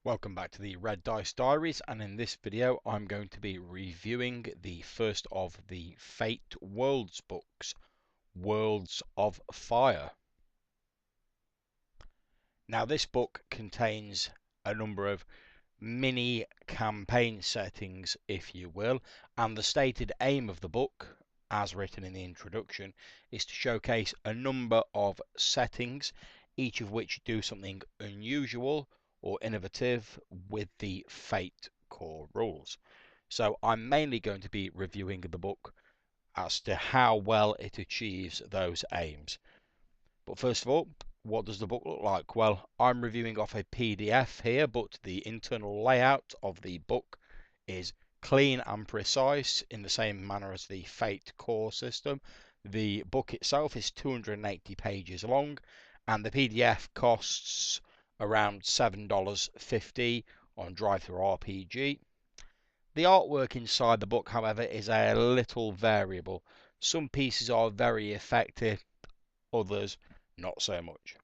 Welcome back to the Red Dice Diaries, and in this video I'm going to be reviewing the first of the Fate Worlds books, Worlds of Fire. Now this book contains a number of mini campaign settings, if you will, and the stated aim of the book, as written in the introduction, is to showcase a number of settings, each of which do something unusual or innovative with the Fate core rules. So I'm mainly going to be reviewing the book as to how well it achieves those aims. But first of all, what does the book look like? Well, I'm reviewing off a PDF here, but the internal layout of the book is clean and precise in the same manner as the Fate core system. The book itself is 280 pages long, and the PDF costs around $7.50 on DriveThruRPG. The artwork inside the book, however, is a little variable. Some pieces are very effective, others not so much.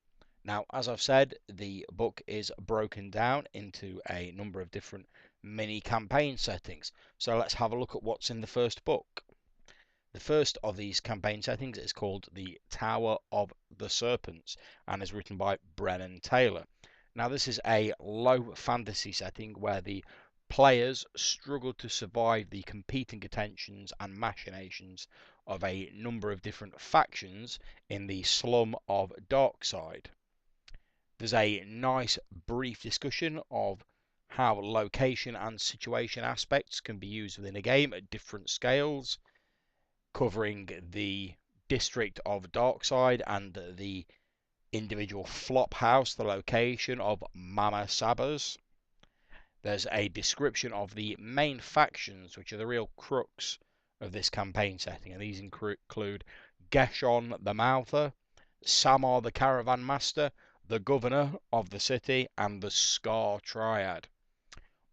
Now, as I've said, the book is broken down into a number of different mini campaign settings. So let's have a look at what's in the first book. The first of these campaign settings is called the Tower of the Serpents and is written by Brennan Taylor. Now, this is a low fantasy setting where the players struggle to survive the competing attentions and machinations of a number of different factions in the slum of Darkside. There's a nice brief discussion of how location and situation aspects can be used within a game at different scales, covering the district of Darkside and the individual flop house, the location of Mama Saba's. There's a description of the main factions, which are the real crux of this campaign setting, and these include Geshon the Mouther, Samar the Caravan Master, the Governor of the City, and the Scar Triad.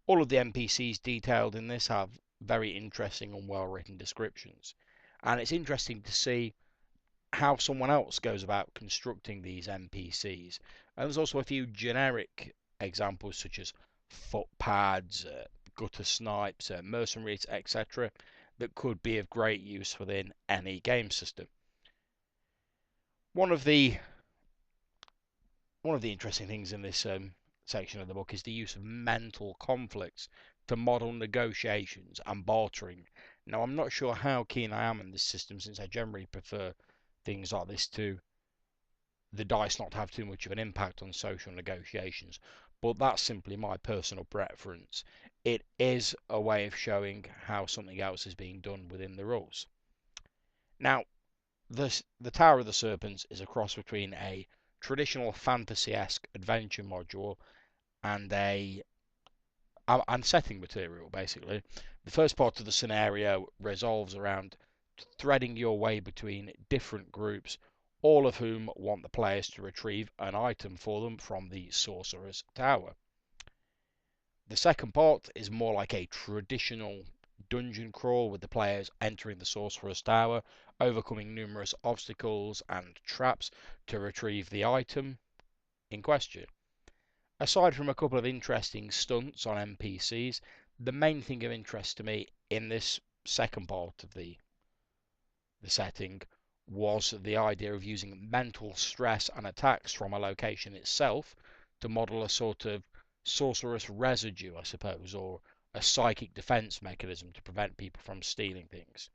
All of the NPCs detailed in this have very interesting and well written descriptions, and it's interesting to see how someone else goes about constructing these NPCs. And there's also a few generic examples such as footpads, gutter snipes, mercenaries, etc., that could be of great use within any game system. One of the interesting things in this section of the book is the use of mental conflicts to model negotiations and bartering. Now, I'm not sure how keen I am in this system, since I generally prefer things like this to the dice not have too much of an impact on social negotiations, but that's simply my personal preference. It is a way of showing how something else is being done within the rules. Now, the Tower of the Serpents is a cross between a traditional fantasy-esque adventure module and and setting material, basically. The first part of the scenario revolves around threading your way between different groups, all of whom want the players to retrieve an item for them from the Sorcerer's Tower. The second part is more like a traditional dungeon crawl, with the players entering the Sorcerer's Tower, overcoming numerous obstacles and traps to retrieve the item in question. Aside from a couple of interesting stunts on NPCs, the main thing of interest to me in this second part of the setting was the idea of using mental stress and attacks from a location itself to model a sort of sorcerous residue, I suppose, or a psychic defense mechanism to prevent people from stealing things.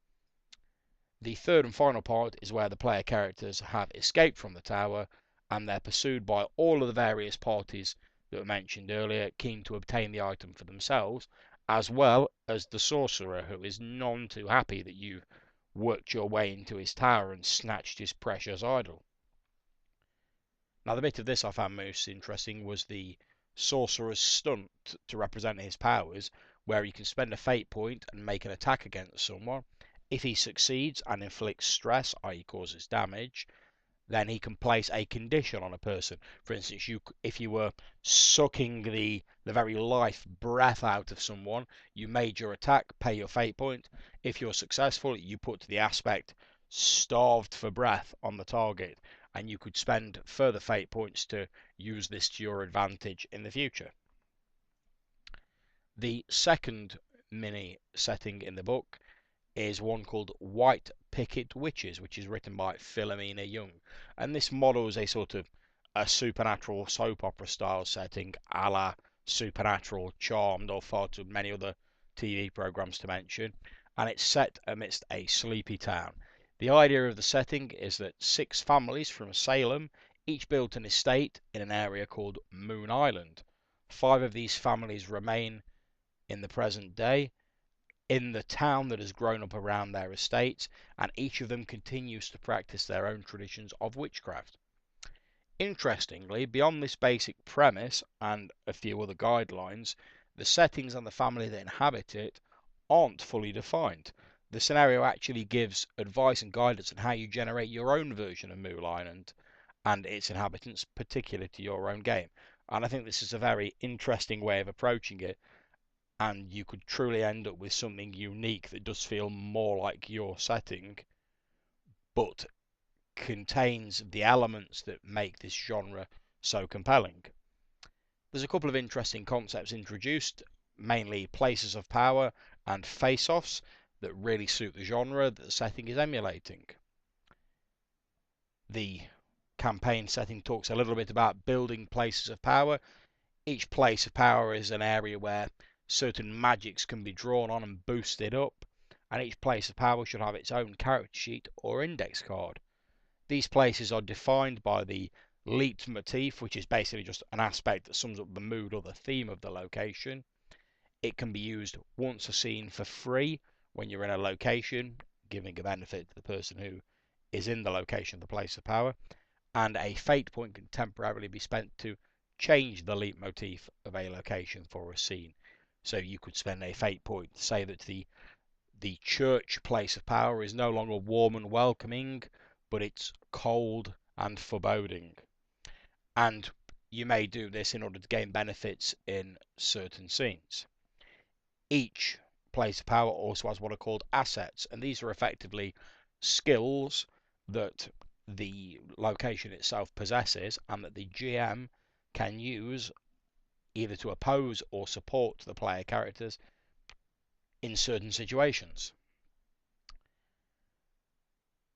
The third and final part is where the player characters have escaped from the tower and they're pursued by all of the various parties that were mentioned earlier, keen to obtain the item for themselves, as well as the sorcerer, who is none too happy that you've worked your way into his tower and snatched his precious idol. Now, the bit of this I found most interesting was the sorcerer's stunt to represent his powers, where you can spend a fate point and make an attack against someone. If he succeeds and inflicts stress, i.e. causes damage, then he can place a condition on a person. For instance, if you were sucking the very life breath out of someone, you made your attack, pay your fate point. If you're successful, you put the aspect starved for breath on the target, and you could spend further fate points to use this to your advantage in the future. The second mini setting in the book is one called White Picket Witches, which is written by Philomena Young. And this models a sort of a supernatural soap opera style setting, a la Supernatural, Charmed, or far too many other TV programs to mention. And it's set amidst a sleepy town. The idea of the setting is that 6 families from Salem each built an estate in an area called Moon Island. 5 of these families remain in the present day in the town that has grown up around their estates, and each of them continues to practice their own traditions of witchcraft. Interestingly, beyond this basic premise and a few other guidelines, the settings and the family that inhabit it aren't fully defined. The scenario actually gives advice and guidance on how you generate your own version of Moon Island and its inhabitants, particular to your own game. And I think this is a very interesting way of approaching it, and you could truly end up with something unique that does feel more like your setting, but contains the elements that make this genre so compelling. There's a couple of interesting concepts introduced, mainly places of power and face-offs, that really suit the genre that the setting is emulating. The campaign setting talks a little bit about building places of power. Each place of power is an area where certain magics can be drawn on and boosted up, and each place of power should have its own character sheet or index card. These places are defined by the leitmotif, which is basically just an aspect that sums up the mood or the theme of the location. It can be used once a scene for free when you're in a location, giving a benefit to the person who is in the location of the place of power, and a fate point can temporarily be spent to change the leitmotif of a location for a scene. So you could spend a fate point to say that the church place of power is no longer warm and welcoming, but it's cold and foreboding. And you may do this in order to gain benefits in certain scenes. Each place of power also has what are called assets, and these are effectively skills that the location itself possesses and that the GM can use either to oppose or support the player characters in certain situations.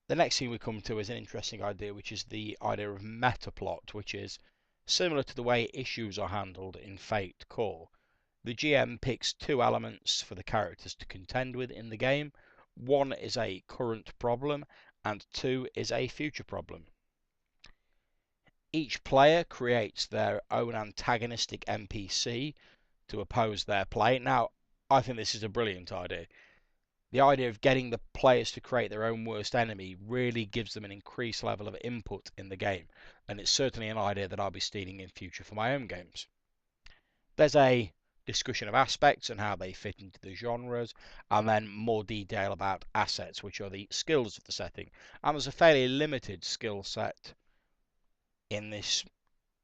The next thing we come to is an interesting idea, which is the idea of metaplot, which is similar to the way issues are handled in Fate Core. The GM picks 2 elements for the characters to contend with in the game. 1 is a current problem, and 2 is a future problem. Each player creates their own antagonistic NPC to oppose their play. Now, I think this is a brilliant idea. The idea of getting the players to create their own worst enemy really gives them an increased level of input in the game, and it's certainly an idea that I'll be stealing in future for my own games. There's a discussion of aspects and how they fit into the genres, and then more detail about assets, which are the skills of the setting. And there's a fairly limited skill set in this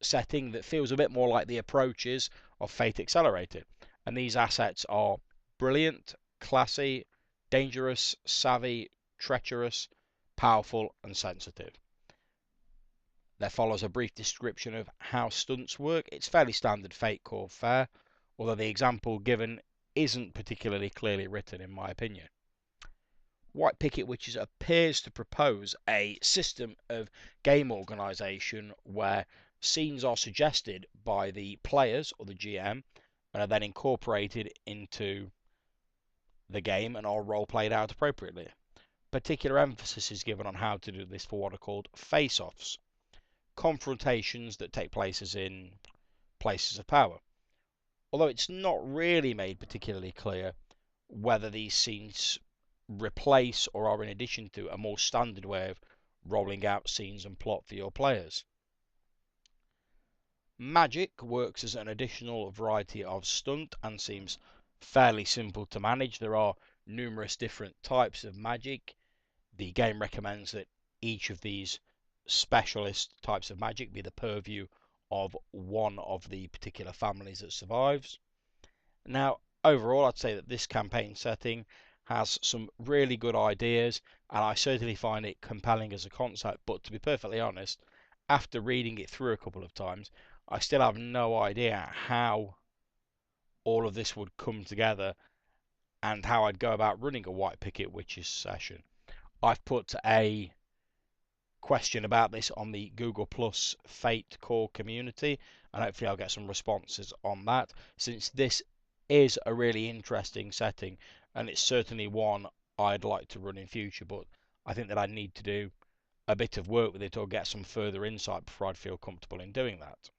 setting that feels a bit more like the approaches of Fate Accelerated. And these assets are brilliant, classy, dangerous, savvy, treacherous, powerful, and sensitive. There follows a brief description of how stunts work. It's fairly standard Fate Core fare, although the example given isn't particularly clearly written in my opinion. White Picket Witches appears to propose a system of game organisation where scenes are suggested by the players or the GM and are then incorporated into the game and are role played out appropriately. Particular emphasis is given on how to do this for what are called face-offs, confrontations that take place in places of power. Although it's not really made particularly clear whether these scenes replace or are in addition to a more standard way of rolling out scenes and plot for your players. Magic works as an additional variety of stunt and seems fairly simple to manage. There are numerous different types of magic. The game recommends that each of these specialist types of magic be the purview of one of the particular families that survives. Now, overall, I'd say that this campaign setting has some really good ideas, and I certainly find it compelling as a concept. But to be perfectly honest, after reading it through a couple of times, I still have no idea how all of this would come together and how I'd go about running a White Picket Witches session. I've put a question about this on the Google Plus Fate Core community, and hopefully I'll get some responses on that, since this is a really interesting setting and it's certainly one I'd like to run in future, but I think that I need to do a bit of work with it or get some further insight before I'd feel comfortable in doing that.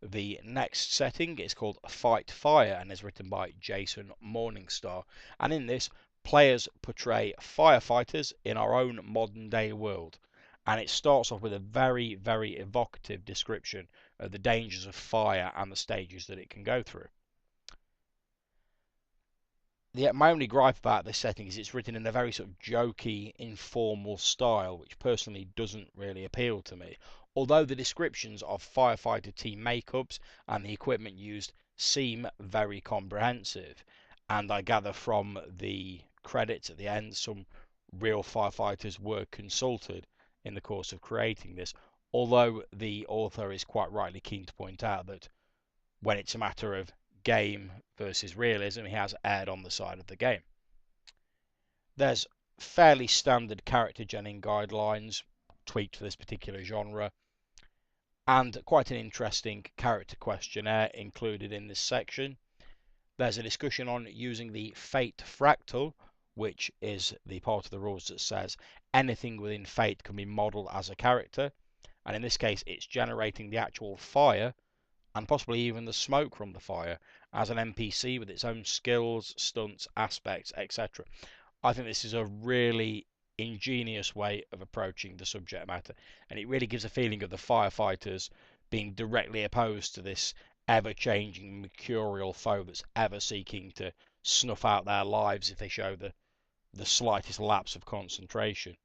The next setting is called Fight Fire and is written by Jason Morningstar. And in this, players portray firefighters in our own modern day world. And it starts off with a very, very evocative description of the dangers of fire and the stages that it can go through. My only gripe about this setting is it's written in a very sort of jokey, informal style, which personally doesn't really appeal to me. Although the descriptions of firefighter team makeups and the equipment used seem very comprehensive, and I gather from the credits at the end some real firefighters were consulted in the course of creating this, although the author is quite rightly keen to point out that when it's a matter of game versus realism, he has erred on the side of the game. There's fairly standard character genning guidelines tweaked for this particular genre, and quite an interesting character questionnaire included in this section. There's a discussion on using the Fate fractal, which is the part of the rules that says anything within Fate can be modelled as a character, and in this case it's generating the actual fire and possibly even the smoke from the fire as an NPC with its own skills, stunts, aspects, etc. I think this is a really ingenious way of approaching the subject matter, and it really gives a feeling of the firefighters being directly opposed to this ever-changing mercurial foe that's ever seeking to snuff out their lives if they show the slightest lapse of concentration.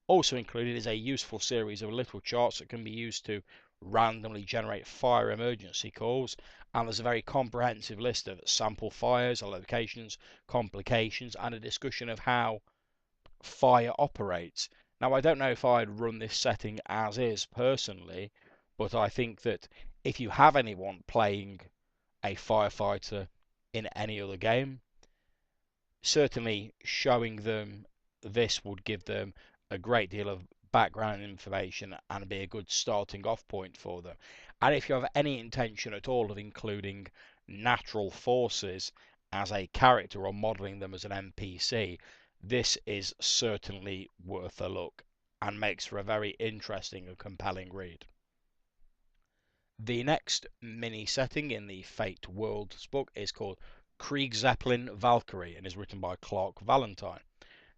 Also included is a useful series of little charts that can be used to randomly generate fire emergency calls, and there's a very comprehensive list of sample fires, locations, complications, and a discussion of how fire operates. Now, I don't know if I'd run this setting as is personally, but I think that if you have anyone playing a firefighter in any other game, certainly showing them this would give them a great deal of background information and be a good starting off point for them. And if you have any intention at all of including natural forces as a character or modelling them as an NPC, this is certainly worth a look and makes for a very interesting and compelling read. The next mini setting in the Fate Worlds book is called Zeppelin Valkyrie and is written by Clark Valentine.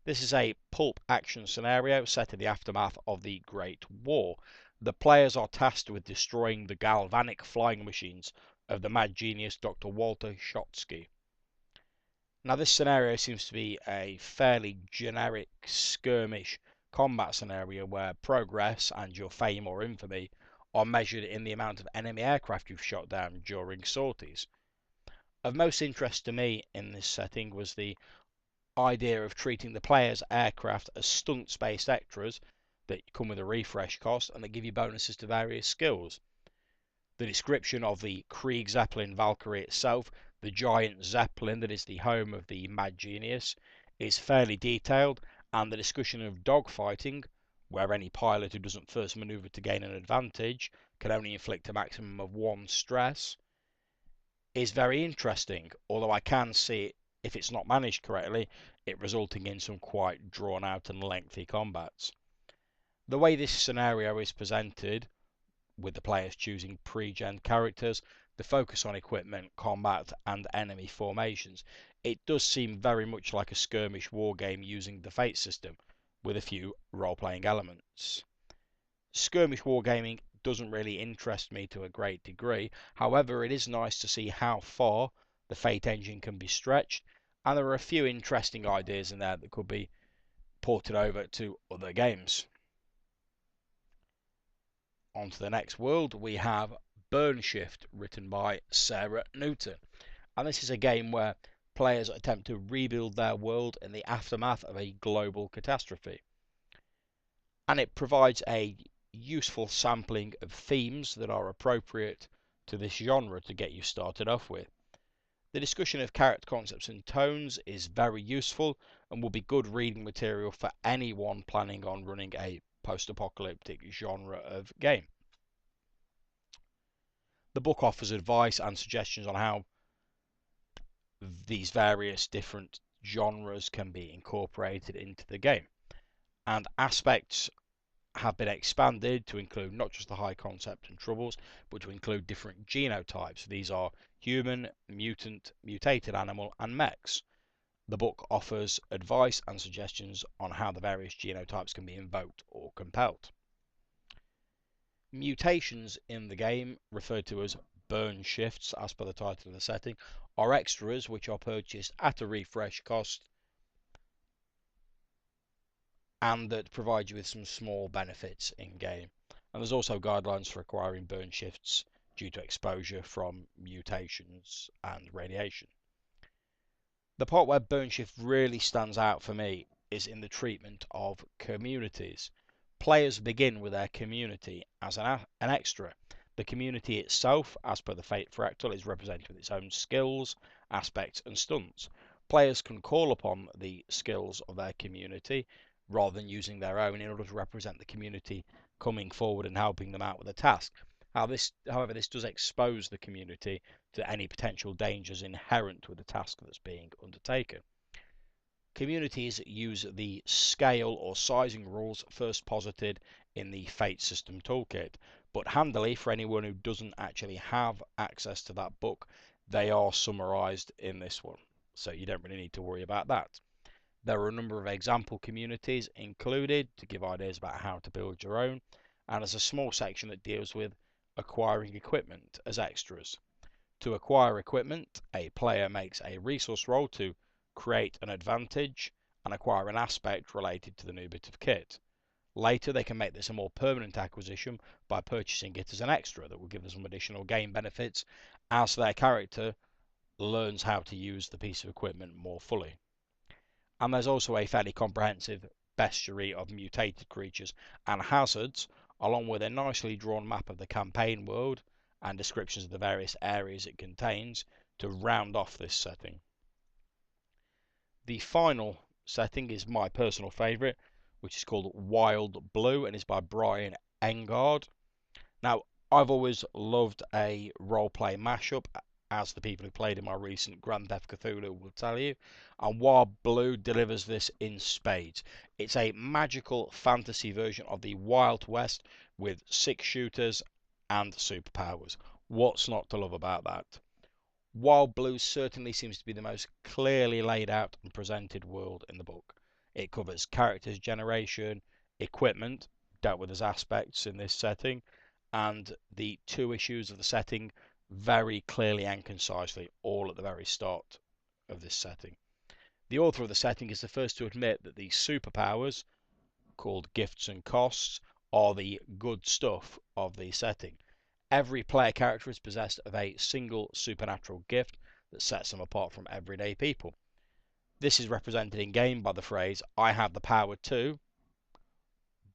This is a pulp action scenario set in the aftermath of the Great War. The players are tasked with destroying the galvanic flying machines of the mad genius Dr. Walter Schotsky. Now, this scenario seems to be a fairly generic skirmish combat scenario where progress and your fame or infamy are measured in the amount of enemy aircraft you've shot down during sorties. Of most interest to me in this setting was the idea of treating the player's aircraft as stunts-based extras that come with a refresh cost and that give you bonuses to various skills. The description of the Krieg Zeppelin Valkyrie itself, the giant Zeppelin that is the home of the Mad Genius, is fairly detailed, and the discussion of dogfighting, where any pilot who doesn't first maneuver to gain an advantage can only inflict a maximum of 1 stress, is very interesting, although I can see it, if it's not managed correctly, it resulting in some quite drawn out and lengthy combats. The way this scenario is presented, with the players choosing pre-gen characters, the focus on equipment, combat and enemy formations, it does seem very much like a skirmish war game using the Fate system, with a few role-playing elements. Skirmish wargaming doesn't really interest me to a great degree. However, it is nice to see how far the Fate engine can be stretched, and there are a few interesting ideas in there that could be ported over to other games. On to the next world, we have Burn Shift, written by Sarah Newton. And this is a game where players attempt to rebuild their world in the aftermath of a global catastrophe. And it provides a useful sampling of themes that are appropriate to this genre to get you started off with. The discussion of character concepts and tones is very useful and will be good reading material for anyone planning on running a post-apocalyptic genre of game. The book offers advice and suggestions on how these various different genres can be incorporated into the game, and aspects have been expanded to include not just the high concept and troubles, but to include different genotypes. These are human, mutant, mutated animal, and mechs. The book offers advice and suggestions on how the various genotypes can be invoked or compelled. Mutations in the game, referred to as burn shifts as per the title of the setting, are extras which are purchased at a refresh cost and that provide you with some small benefits in game. And there's also guidelines for acquiring burn shifts due to exposure from mutations and radiation. The part where burn shift really stands out for me is in the treatment of communities. Players begin with their community as an extra. The community itself, as per the Fate Fractal, is represented with its own skills, aspects, and stunts. Players can call upon the skills of their community rather than using their own in order to represent the community coming forward and helping them out with a task. However, this does expose the community to any potential dangers inherent with the task that's being undertaken. Communities use the scale or sizing rules first posited in the Fate System Toolkit, but handily for anyone who doesn't actually have access to that book, they are summarized in this one, so you don't really need to worry about that. There are a number of example communities included to give ideas about how to build your own, and there's a small section that deals with acquiring equipment as extras. To acquire equipment, a player makes a resource roll to create an advantage and acquire an aspect related to the new bit of kit. Later, they can make this a more permanent acquisition by purchasing it as an extra that will give them some additional game benefits as their character learns how to use the piece of equipment more fully. And there's also a fairly comprehensive bestiary of mutated creatures and hazards, along with a nicely drawn map of the campaign world and descriptions of the various areas it contains to round off this setting. The final setting is my personal favourite, which is called Wild Blue and is by Brian Engard. Now, I've always loved a roleplay mashup, as the people who played in my recent Grand Theft Cthulhu will tell you, and Wild Blue delivers this in spades. It's a magical fantasy version of the Wild West with 6 shooters and superpowers. What's not to love about that? Wild Blue certainly seems to be the most clearly laid out and presented world in the book. It covers characters generation, equipment, dealt with as aspects in this setting, and the 2 issues of the setting very clearly and concisely, all at the very start of this setting. The author of the setting is the first to admit that the superpowers, called gifts and costs, are the good stuff of the setting. Every player character is possessed of a single supernatural gift that sets them apart from everyday people. This is represented in game by the phrase, I have the power to,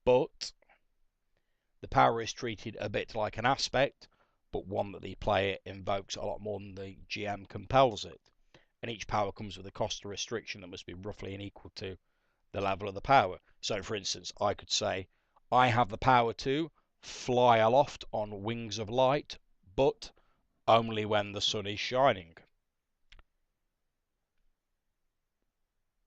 but the power is treated a bit like an aspect, but one that the player invokes a lot more than the GM compels it. And each power comes with a cost or restriction that must be roughly equal to the level of the power. So, for instance, I could say, I have the power to fly aloft on wings of light, but only when the sun is shining.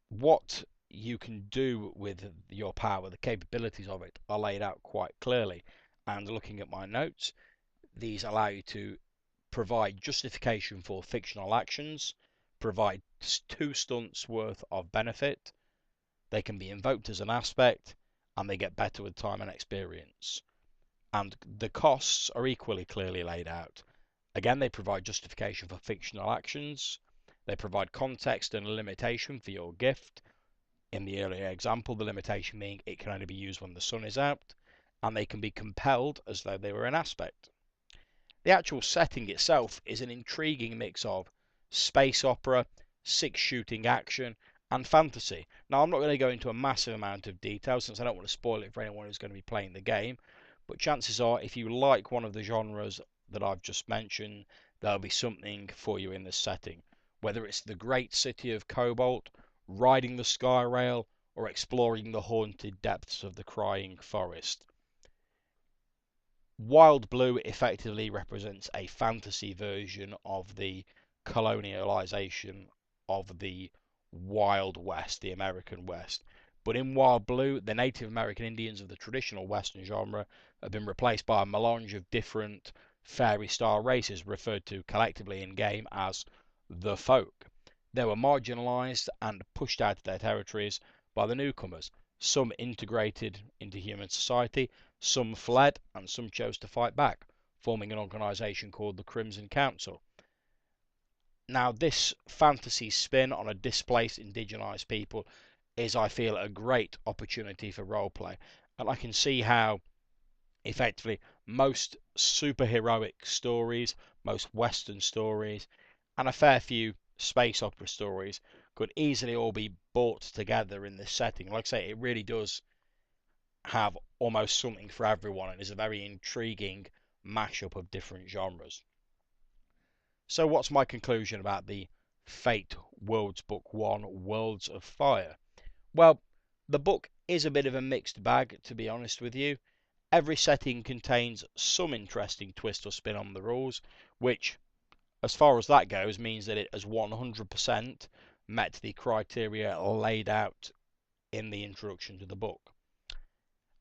What you can do with your power, the capabilities of it, are laid out quite clearly. And looking at my notes, these allow you to provide justification for fictional actions, provide 2 stunts worth of benefit, they can be invoked as an aspect, and they get better with time and experience. And the costs are equally clearly laid out. Again, they provide justification for fictional actions, they provide context and a limitation for your gift. In the earlier example, the limitation being it can only be used when the sun is out, and they can be compelled as though they were an aspect. The actual setting itself is an intriguing mix of space opera, 6 shooting action, and fantasy. Now, I'm not going to go into a massive amount of detail since I don't want to spoil it for anyone who's going to be playing the game, but chances are if you like one of the genres that I've just mentioned, there'll be something for you in this setting. Whether it's the great city of Cobalt, riding the Sky Rail, or exploring the haunted depths of the Crying Forest. Wild Blue effectively represents a fantasy version of the colonialization of the Wild West, the American West. But in Wild Blue, the Native American Indians of the traditional Western genre have been replaced by a melange of different fairy-style races referred to collectively in game as the folk. They were marginalized and pushed out of their territories by the newcomers. Some integrated into human society, some fled, and some chose to fight back, forming an organisation called the Crimson Council. Now, this fantasy spin on a displaced indigenised people is, I feel, a great opportunity for roleplay, and I can see how effectively most superheroic stories, most Western stories, and a fair few space opera stories could easily all be brought together in this setting. Like I say, it really does have almost something for everyone and is a very intriguing mashup of different genres. So, what's my conclusion about the Fate Worlds Book 1 Worlds of Fire? Well, the book is a bit of a mixed bag, to be honest with you. Every setting contains some interesting twist or spin on the rules, which, as far as that goes, means that it has 100% met the criteria laid out in the introduction to the book.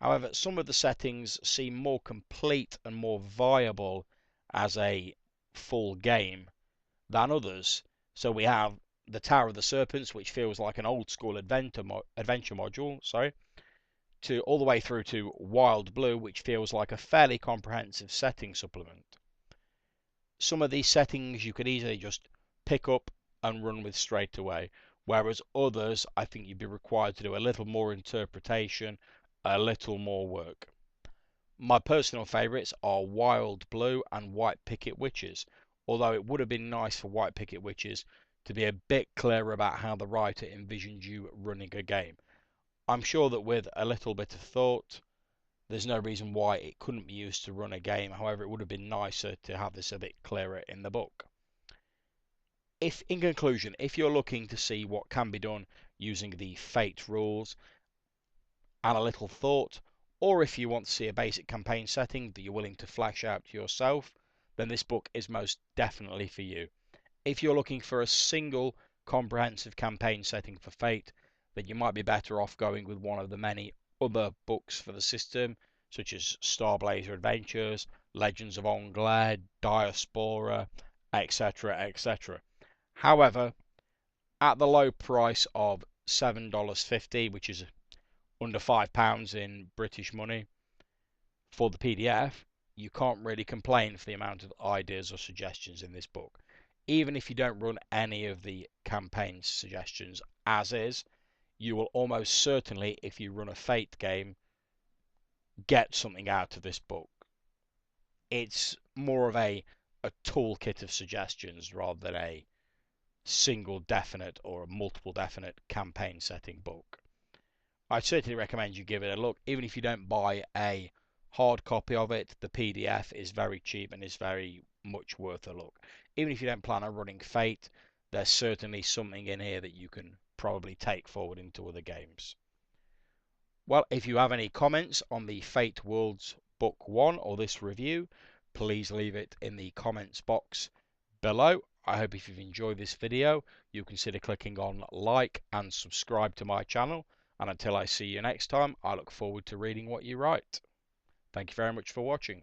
However, some of the settings seem more complete and more viable as a full game than others. So we have the Tower of the Serpents, which feels like an old school adventure module, to all the way through to Wild Blue, which feels like a fairly comprehensive setting supplement. Some of these settings you could easily just pick up and run with straight away, whereas others I think you'd be required to do a little more interpretation, a little more work. My personal favourites are Wild Blue and White Picket Witches, although it would have been nice for White Picket Witches to be a bit clearer about how the writer envisioned you running a game. I'm sure that with a little bit of thought, there's no reason why it couldn't be used to run a game. However, it would have been nicer to have this a bit clearer in the book. In conclusion, if you're looking to see what can be done using the Fate rules and a little thought, or if you want to see a basic campaign setting that you're willing to flesh out yourself, then this book is most definitely for you. If you're looking for a single comprehensive campaign setting for Fate, then you might be better off going with one of the many other books for the system, such as Starblazer Adventures, Legends of Ongled, Diaspora, etc., etc. However, at the low price of $7.50, which is under £5 in British money for the PDF, you can't really complain for the amount of ideas or suggestions in this book. Even if you don't run any of the campaign suggestions as is, you will almost certainly, if you run a Fate game, get something out of this book. It's more of a toolkit of suggestions rather than a single definite or a multiple definite campaign setting book. I certainly recommend you give it a look. Even if you don't buy a hard copy of it, the PDF is very cheap and is very much worth a look. Even if you don't plan on running Fate, there's certainly something in here that you can probably take forward into other games. Well, if you have any comments on the Fate Worlds Book 1 or this review, please leave it in the comments box below. I hope if you've enjoyed this video, you'll consider clicking on like and subscribe to my channel. And until I see you next time, I look forward to reading what you write. Thank you very much for watching.